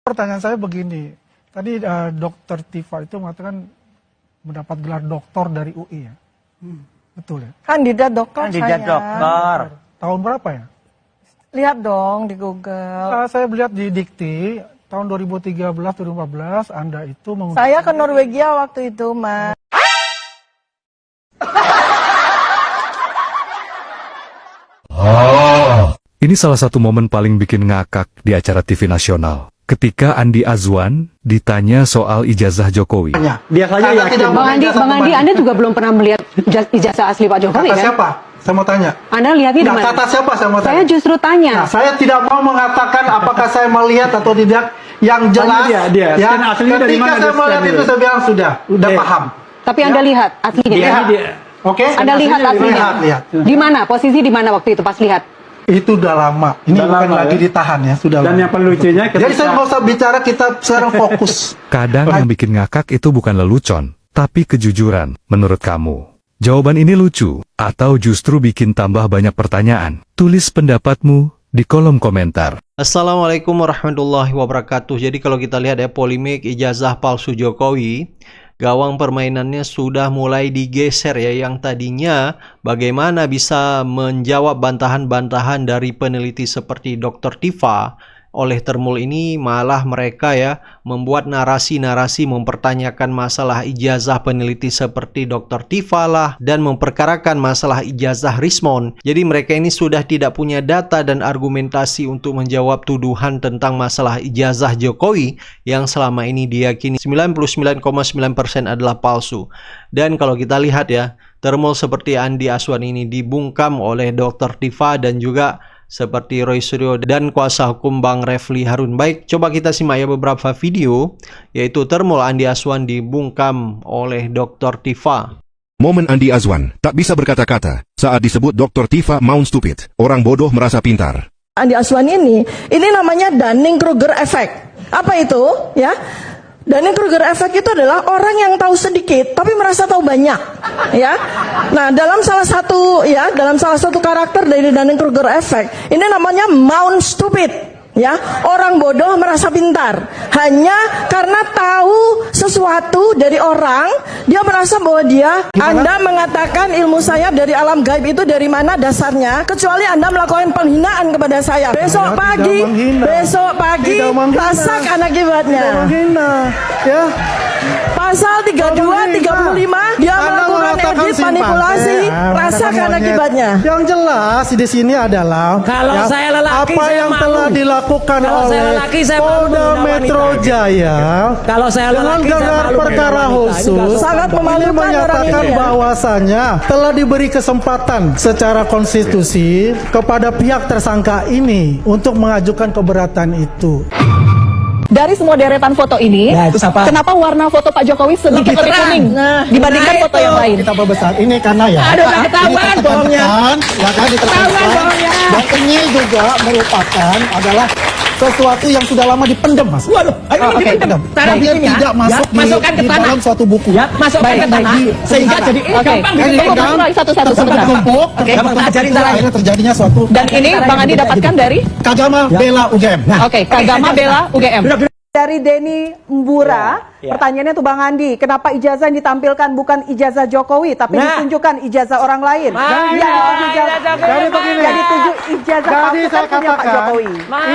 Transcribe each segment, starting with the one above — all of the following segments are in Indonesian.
Pertanyaan saya begini, tadi Dokter Tifa itu mengatakan mendapat gelar doktor dari UI ya, betul ya? Kandidat doktor Kandidat saya. doktor. Tahun berapa ya? Lihat dong di Google. Saya melihat di Dikti tahun 2013-2014 Anda itu Saya ke Norwegia waktu itu, Mas. Ini salah satu momen paling bikin ngakak di acara TV nasional. Ketika Andi Azwan ditanya soal ijazah Jokowi. Dia saja yakin. Bang Andi, Anda juga belum pernah melihat ijazah asli Pak Jokowi, kata kan? siapa? Saya mau tanya. Anda lihatnya di mana? Kata siapa saya mau tanya? Saya justru tanya. Nah, saya tidak mau mengatakan apakah saya melihat atau tidak. Yang jelas, dia. ya, Scan aslinya dari ketika mana saya dia melihat scan itu dulu? saya bilang sudah paham. Tapi Anda lihat aslinya. Lihat. Oke? Anda lihat aslinya. Lihat. Di mana? Posisi di mana waktu itu pas lihat? Itu udah lama. Ini Udah bukan lama, lagi ya? ditahan ya, sudah Dan lama. yang paling lucunya Jadi saya nggak usah bicara, kita sekarang fokus. Kadang yang bikin ngakak itu bukan lelucon, tapi kejujuran. Menurut kamu, jawaban ini lucu atau justru bikin tambah banyak pertanyaan? Tulis pendapatmu di kolom komentar. Assalamualaikum warahmatullahi wabarakatuh. Jadi kalau kita lihat ya, polemik ijazah palsu Jokowi, gawang permainannya sudah mulai digeser ya. Yang tadinya bagaimana bisa menjawab bantahan-bantahan dari peneliti seperti Dr. Tifa, oleh Termul ini malah mereka ya membuat narasi-narasi mempertanyakan masalah ijazah peneliti seperti Dr. Tifa lah, dan memperkarakan masalah ijazah Rismon. Jadi mereka ini sudah tidak punya data dan argumentasi untuk menjawab tuduhan tentang masalah ijazah Jokowi yang selama ini diyakini 99,9% adalah palsu. Dan kalau kita lihat ya, Termul seperti Andi Azwan ini dibungkam oleh Dr. Tifa dan juga seperti Roy Suryo dan kuasa hukum Bang Refli Harun. Baik, coba kita simak ya beberapa video, yaitu Termul Andi Azwan dibungkam oleh Dr. Tifa. Momen Andi Azwan tak bisa berkata-kata saat disebut Dr. Tifa Mount Stupid, orang bodoh merasa pintar. Andi Azwan ini namanya Dunning-Kruger effect. Apa itu? Ya. Dunning-Kruger effect itu adalah orang yang tahu sedikit tapi merasa tahu banyak, ya. Nah, dalam salah satu karakter dari Dunning-Kruger effect, ini namanya Mount Stupid. Ya, orang bodoh merasa pintar. Hanya karena tahu sesuatu dari orang, dia merasa bahwa dia. Anda mengatakan ilmu saya dari alam gaib itu dari mana dasarnya? Kecuali Anda melakukan penghinaan kepada saya. Besok pagi, rasakan akibatnya. Ya. Pasal 32, 35, dia melakukan edit manipulasi, rasakan akibatnya. Yang jelas di sini adalah Kalau saya lelaki, apa saya yang malu. telah dilakukan Kalau oleh saya lelaki, saya malu Polda dengan Metro wanita. Jaya Kalau saya dengan lelaki, saya gelar malu perkara dengan wanita. Ini khusus kasus sangat ini memalukan orang menyatakan ini, ya. bahwasanya telah diberi kesempatan secara konstitusi kepada pihak tersangka ini untuk mengajukan keberatan itu. Dari semua deretan foto ini, Ya, itu siapa? kenapa warna foto Pak Jokowi sedikit lebih kuning dibandingkan Nah, foto itu. yang lain? Kita perbesar ini karena ya. Aduh, udah ketahuan bohongnya. Ya kan Ketahuan bohongnya. Dan ini juga merupakan adalah sesuatu yang sudah lama dipendam, Mas. Waduh, ayo dipendam. Taruh Biar ininya, tidak masuk ya, masukkan ke di tanah. dalam suatu buku. Ya, masukkan ke tanah sehingga jadi gampang Ini ditutup. kan Satu-satu sebentar. tertumpuk, Oke, ajarin itulah cara. akhirnya terjadinya suatu Dan ini Bang Andi dapatkan dari Kagama Bela UGM. Nah, Oke, Kagama Bela UGM. Dari Denny Mbura, pertanyaannya tuh Bang Andi, kenapa ijazah yang ditampilkan bukan ijazah Jokowi, tapi ditunjukkan ijazah orang lain? Jadi dituju ijazah Jadi palsu saya kan punya Pak katakan, Jokowi.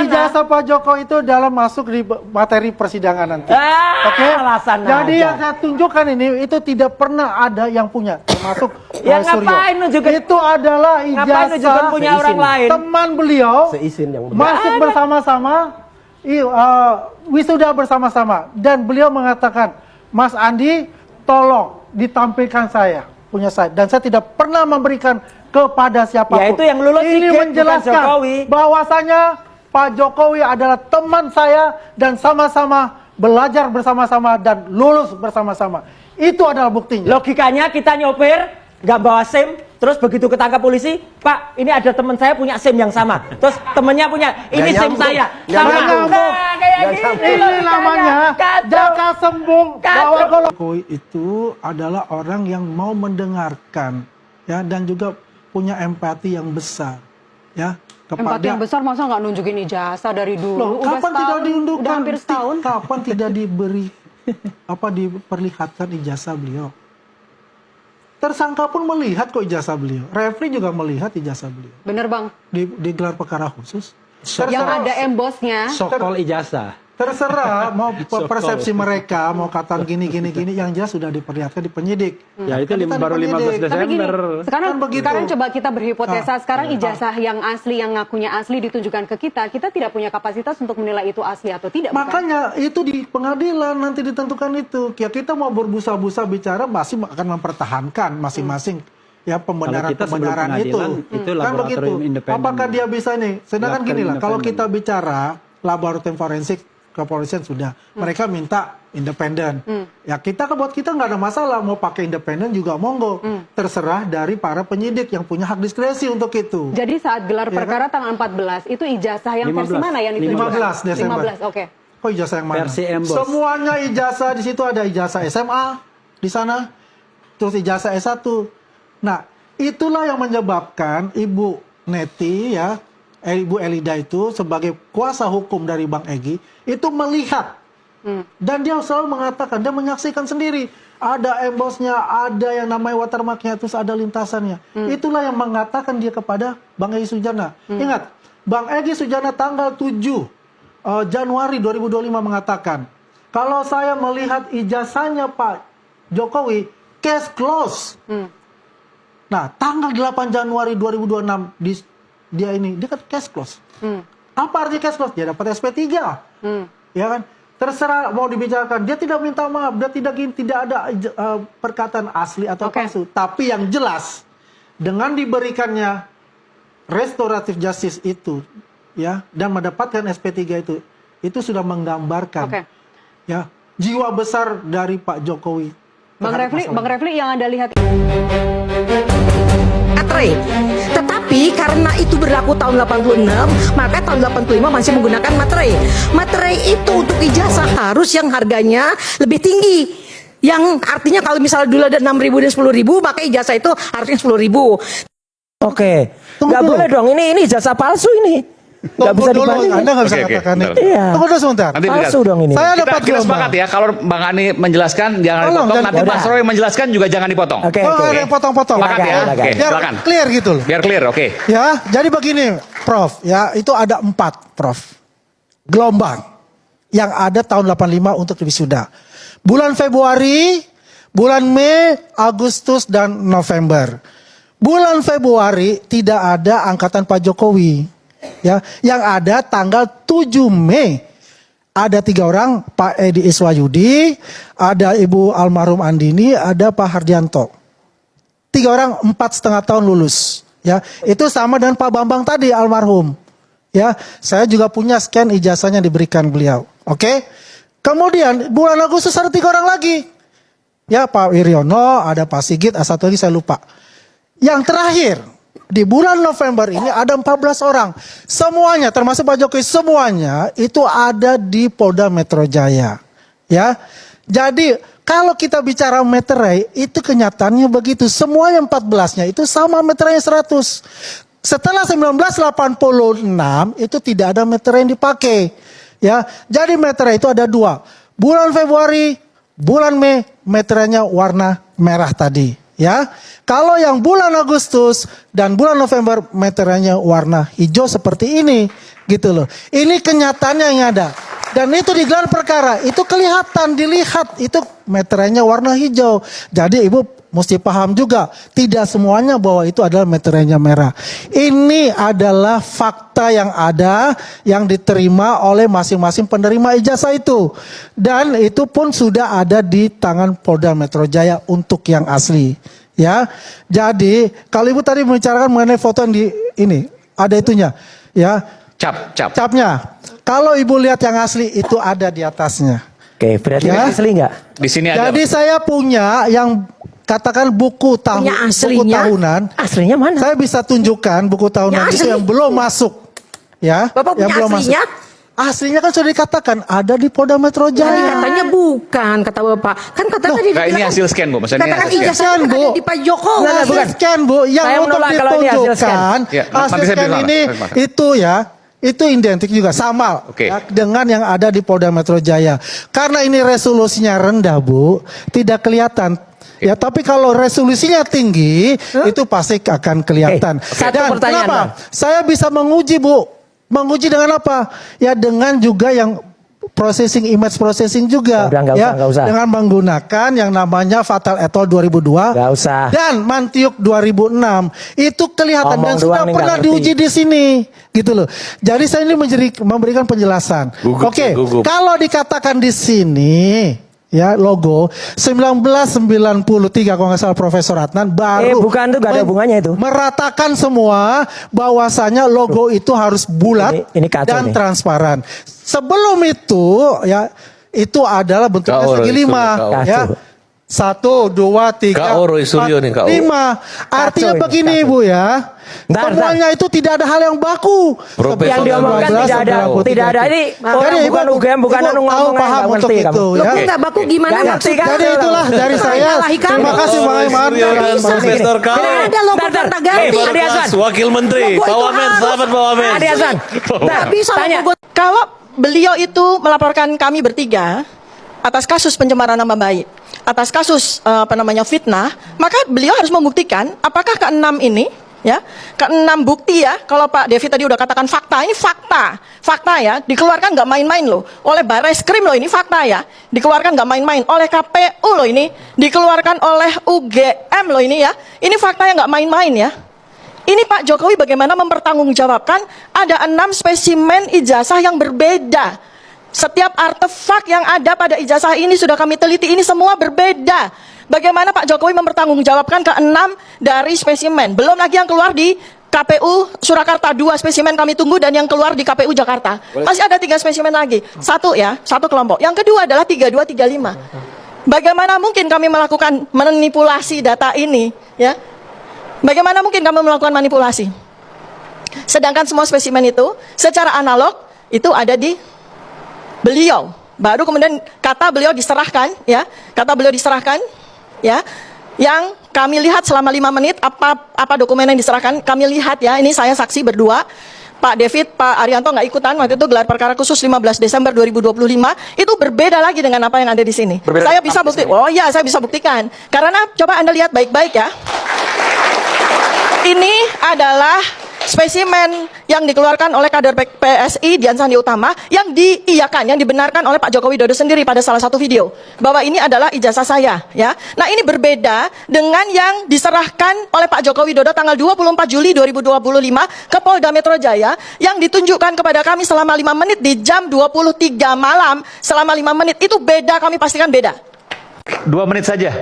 ijazah Pak Jokowi itu dalam masuk di materi persidangan nanti. Oke? Alasan Jadi aja. yang saya tunjukkan ini itu tidak pernah ada yang punya, termasuk Ya, Roy Suryo. ngapain nunjukin- Itu adalah Ngapain nunjukin ijazah punya orang lain? teman beliau masuk bersama-sama, wisuda bersama-sama, dan beliau mengatakan, Mas Andi, tolong ditampilkan saya punya saya, dan saya tidak pernah memberikan kepada siapapun. Ya, itu yang lulus ini tiket, bukan menjelaskan Jokowi. bahwasanya Pak Jokowi adalah teman saya dan sama-sama belajar bersama-sama dan lulus bersama-sama. Itu adalah buktinya. Logikanya kita nyopir nggak bawa SIM, terus begitu ketangkap polisi, Pak, ini ada teman saya punya SIM yang sama, terus temennya punya, ini SIM saya sama. nyambung. Nah, kayak gini Ini logikanya. namanya Kacau. jaka sembung bahwa Kacau. kalau Jokowi itu adalah orang yang mau mendengarkan, ya, dan juga punya empati yang besar, ya. Empat yang besar masa nggak nunjukin ijazah dari dulu? Loh, Udah kapan tidak setahun, diundurkan? Udah hampir setahun. Kapan tidak diberi diperlihatkan ijazah beliau? Tersangka pun melihat kok ijazah beliau. Refli juga melihat ijazah beliau. Bener bang. Di gelar perkara khusus. Yang ada embosnya. Sokol ijazah. Terserah mau persepsi mereka, mau kata gini, yang jelas sudah diperlihatkan di penyidik. Ya itu Kan baru penyidik. 15 Tapi gini, Desember. sekarang, Kan begitu. sekarang coba kita berhipotesa. Sekarang Iya. ijazah yang asli, yang ngakunya asli ditunjukkan ke kita tidak punya kapasitas untuk menilai itu asli atau tidak. bukan? Makanya itu di pengadilan nanti ditentukan itu. Ya kita mau berbusa-busa bicara masih akan mempertahankan masing-masing ya Kalau kita sebelum pembenaran itu. pengadilan, itu Kan begitu. laboratorium independen. Apakah dia bisa nih? Sedangkan Laboratorium gini lah, kalau independen. kita bicara laboratorium forensik kepolisian sudah, mereka minta independen. Ya kita buat kita nggak ada masalah mau pakai independen juga monggo. Terserah dari para penyidik yang punya hak diskresi untuk itu. Jadi saat gelar Ya perkara tanggal 14 itu ijazah yang versi 15. mana yang ditunjukkan? 15 Desember. 15, oke. Kok ijazah yang mana? Versi embos. Semuanya ijazah di situ ada ijazah SMA di sana, terus ijazah S1. Nah, itulah yang menyebabkan Ibu Neti ya, Ibu Elida itu sebagai kuasa hukum dari Bang Egy itu melihat dan dia selalu mengatakan, dia menyaksikan sendiri ada embosnya, ada yang namanya watermarknya, terus ada lintasannya. Itulah yang mengatakan dia kepada Bang Egy Sujana. Ingat, Bang Egy Sujana tanggal 7 Januari 2025 mengatakan, kalau saya melihat ijazahnya Pak Jokowi, case close. Nah, tanggal 8 Januari 2026 dia kan case close. Apa arti case close? Dia dapat SP3. Ya kan? Terserah mau dibicarakan. Dia tidak minta maaf, dia tidak ada perkataan asli atau palsu. Tapi yang jelas dengan diberikannya restoratif justice itu ya dan mendapatkan SP3 itu sudah menggambarkan ya jiwa besar dari Pak Jokowi. Bang Refli yang Anda lihat Materai. Tetapi karena itu berlaku tahun 86, maka tahun 85 masih menggunakan materai. Materai itu untuk ijazah harus yang harganya lebih tinggi. Yang artinya kalau misalnya dulu ada 6.000 dan 10.000, maka ijazah itu harusnya 10.000. Oke. Nggak boleh dong. Ini ijazah palsu ini. Nggak bisa Tunggu dulu, dibandingin. Anda nggak bisa Oke, katakan bentar. itu. Iya. Tunggu dulu sebentar. Nanti Palsu dong ini. Saya kita, dapat kita gelombang. sepakat ya, kalau Bang Ani menjelaskan jangan Tolong, dipotong, jangan- nanti Mas Udah. Roy menjelaskan juga jangan dipotong. Oke, Oh, oke. ada yang potong-potong. Sepakat ya? Oke, Oke, Biar silakan. clear gitu loh. Biar clear, oke. Ya, jadi begini, Prof. Ya, itu ada 4, Prof. Gelombang yang ada tahun 85 untuk wisuda. Bulan Februari, bulan Mei, Agustus, dan November. Bulan Februari tidak ada angkatan Pak Jokowi. Ya, yang ada tanggal 7 Mei. Ada 3 orang, Pak Edi Iswayudi, ada Ibu almarhum Andini, ada Pak Hardianto. 3 orang 4,5 tahun lulus. Ya, itu sama dengan Pak Bambang tadi almarhum. Ya, saya juga punya scan ijazahnya diberikan beliau. Oke. Kemudian bulan Agustus ada 3 orang lagi. Ya, Pak Wiryono, ada Pak Sigit, satu lagi saya lupa. Yang terakhir di bulan November ini ada 14 orang. Semuanya termasuk Pak Jokowi, semuanya itu ada di Polda Metro Jaya. Ya. Jadi kalau kita bicara meterai, itu kenyataannya begitu. Semuanya 14-nya itu sama meterainya 100. Setelah 1986 itu tidak ada meterai yang dipakai. Ya, jadi meterai itu ada 2. Bulan Februari, bulan Mei meterainya warna merah tadi. Ya, kalau yang bulan Agustus dan bulan November meterainya warna hijau seperti ini, gitu loh. Ini kenyataannya yang ada. Dan itu di gelar perkara, itu kelihatan, dilihat, itu meterainya warna hijau. Jadi Ibu mesti paham juga, tidak semuanya bahwa itu adalah meterainya merah. Ini adalah fakta yang ada, yang diterima oleh masing-masing penerima ijazah itu. Dan itu pun sudah ada di tangan Polda Metro Jaya untuk yang asli. Ya, jadi kalau Ibu tadi membicarakan mengenai foto yang di ini, ada itunya. Ya, capnya. Kalau Ibu lihat yang asli itu ada di atasnya. Oke, berarti Ya. asli nggak? Di sini ada. Jadi saya punya yang katakan buku tahun, Punya buku aslinya? tahunan. Aslinya mana? Saya bisa tunjukkan buku tahunan Yang itu asli. yang belum masuk. Ya, Bapak yang punya belum aslinya? masuk. Aslinya kan sudah dikatakan ada di Polda Metro Jaya. Katanya bukan, kata Bapak. Kan katanya tadi Nah, ini dibilang- hasil scan, Bu. Maksudnya ini Katakan hasil scan. ijazah Scan, Bu. ada di Pak Jokowi. Nah, bukan. Scan, Bu, yang Saya untuk menolak kalau ini hasil ditunjukkan Ya, hasil nanti saya scan bilang, ini Mas. itu ya, itu identik juga sama Oke. ya, dengan yang ada di Polda Metro Jaya. Karena ini resolusinya rendah, Bu, tidak kelihatan. Ya, tapi kalau resolusinya tinggi, itu pasti akan kelihatan. Oke, satu Dan pertanyaan, kenapa? Bang. Saya bisa menguji, Bu. Menguji dengan apa? Ya dengan juga yang processing, image processing juga. Udah, nggak ya, usah, nggak usah. dengan menggunakan yang namanya Fatal et al 2002 Nggak usah. dan Mantiuk 2006. Itu kelihatan Ngomong dan doang sudah nih, pernah nggak ngerti. diuji di sini, gitu loh. Jadi saya ini memberikan penjelasan. Oke, kalau dikatakan di sini ya logo 1993 kalau nggak salah Profesor Adnan baru bukan, itu nggak ada hubungannya itu. meratakan semua bahwasanya logo itu harus bulat Ini kacau dan nih. transparan. Sebelum itu ya itu adalah bentuknya Kak Oro, segi itu lima Kak ya. Oro. 1, 2, 3, Kak Oro, Suryo nih, Kak Oro. 5. Artinya Kacau ini, begini kacau. Bu ya. Bentar, Semuanya itu tidak ada hal yang baku. Profesor Yang diomongkan 19, tidak ada, 93. tidak ada. Ini orang Jadi, bukan Ibu- UGM, bukan Ibu anu tahu ngomong paham nggak untuk ngerti itu kamu. Loh, ya. kok nggak baku gimana Nggak ngerti, maksudnya? kan? Jadi itulah dari saya. Nyalahi kami. Terima kasih Bang Iman. Profesor Nggak ada logo Bentar, kata ganti. Adi Hasan. Wakil Menteri, Logo Pak itu Wamen, harus. sahabat Pak Wamen. Adi Hasan. Nggak bisa Tanya. logo. Kalau beliau itu melaporkan kami bertiga atas kasus pencemaran nama baik, atas kasus fitnah, maka beliau harus membuktikan apakah keenam ini ya, keenam bukti ya, kalau Pak Devi tadi udah katakan fakta, ini fakta ya, dikeluarkan nggak main-main loh, oleh Barreskrim loh, ini fakta ya, dikeluarkan nggak main-main, oleh KPU loh ini, dikeluarkan oleh UGM loh ini ya, ini fakta yang nggak main-main ya. Ini Pak Jokowi bagaimana mempertanggungjawabkan ada 6 spesimen ijazah yang berbeda. Setiap artefak yang ada pada ijazah ini sudah kami teliti, ini semua berbeda. Bagaimana Pak Jokowi mempertanggungjawabkan ke-6 dari spesimen. Belum lagi yang keluar di KPU Surakarta, 2 spesimen kami tunggu dan yang keluar di KPU Jakarta. Masih ada 3 spesimen lagi. Satu kelompok. Yang kedua adalah 32, 35. Bagaimana mungkin kami melakukan manipulasi data ini, ya? Bagaimana mungkin kami melakukan manipulasi? Sedangkan semua spesimen itu secara analog itu ada di beliau. Baru kemudian kata beliau diserahkan, ya. Kata beliau diserahkan, ya. Yang kami lihat selama 5 menit apa dokumen yang diserahkan, kami lihat ya. Ini saya saksi berdua. Pak David, Pak Arianto nggak ikutan waktu itu gelar perkara khusus 15 Desember 2025 itu berbeda lagi dengan apa yang ada di sini. Saya bisa bukti. Oh iya, saya bisa buktikan. Karena coba Anda lihat baik-baik ya. Ini adalah spesimen yang dikeluarkan oleh kader PSI Dian Sandi Utama yang diiyakan, yang dibenarkan oleh Pak Joko Widodo sendiri pada salah satu video bahwa ini adalah ijazah saya, ya. Nah, ini berbeda dengan yang diserahkan oleh Pak Joko Widodo tanggal 24 Juli 2025 ke Polda Metro Jaya yang ditunjukkan kepada kami selama 5 menit di jam 23 malam selama 5 menit. Itu beda, kami pastikan beda. 2 menit saja,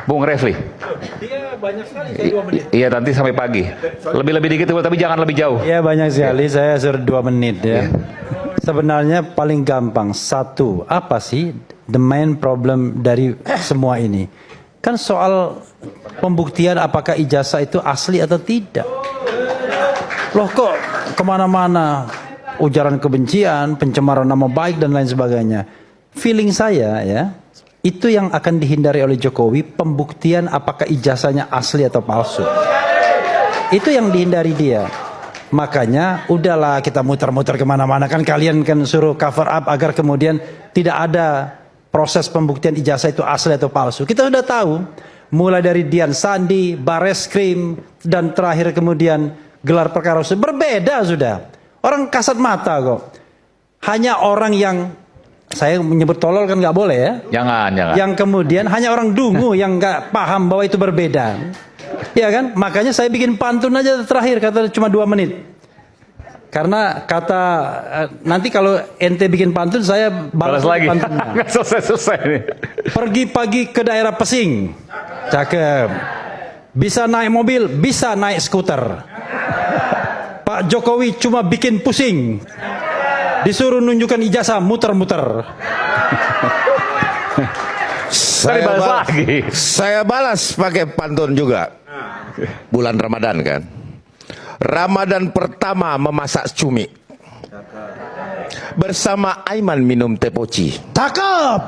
Bung Refli. Iya banyak sekali saya 2 menit. Iya nanti sampai pagi. Lebih dikit tapi jangan lebih jauh. Iya banyak sekali, saya sudah 2 menit ya. Sebenarnya paling gampang, satu, apa sih the main problem dari semua ini? Kan soal pembuktian apakah ijazah itu asli atau tidak. Loh kok kemana-mana ujaran kebencian, pencemaran nama baik dan lain sebagainya. Feeling saya ya, itu yang akan dihindari oleh Jokowi, pembuktian apakah ijazahnya asli atau palsu. Itu yang dihindari dia. Makanya udahlah kita muter-muter kemana-mana, kan kalian kan suruh cover up agar kemudian tidak ada proses pembuktian ijazah itu asli atau palsu. Kita sudah tahu, mulai dari Dian Sandi, Barreskrim, dan terakhir kemudian gelar perkara berbeda sudah. Orang kasat mata kok. Hanya orang yang, saya menyebut tolol kan nggak boleh ya. Jangan. Yang kemudian hanya orang dungu yang nggak paham bahwa itu berbeda. Ya kan? Makanya saya bikin pantun aja terakhir, kata cuma 2 menit. Karena kata nanti kalau ente bikin pantun saya balas lagi. pantunnya. Nggak selesai nih. Pergi pagi ke daerah Pesing. Cakep. Bisa naik mobil, bisa naik skuter. Pak Jokowi cuma bikin pusing. Disuruh nunjukkan ijazah, muter-muter. Saya balas pakai pantun juga. Bulan Ramadan kan. Ramadan pertama memasak cumi. Bersama Aiman minum teh poci. Cakep.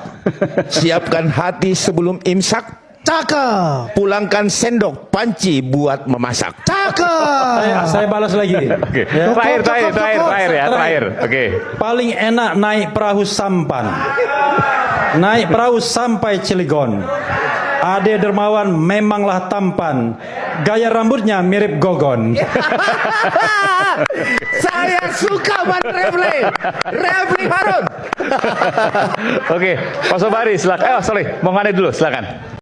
Siapkan hati sebelum imsak. Cakep. Pulangkan sendok panci buat memasak. Cakep. Saya balas lagi. Oke. Ya. Terakhir. Oke. Paling enak naik perahu sampan. Naik perahu sampai Cilegon. Ade Dermawan memanglah tampan. Gaya rambutnya mirip Gogon. Saya suka Bang Refli. Refli Harun. Oke, Pak Sobari silakan. Sorry, Bang Ade dulu silakan.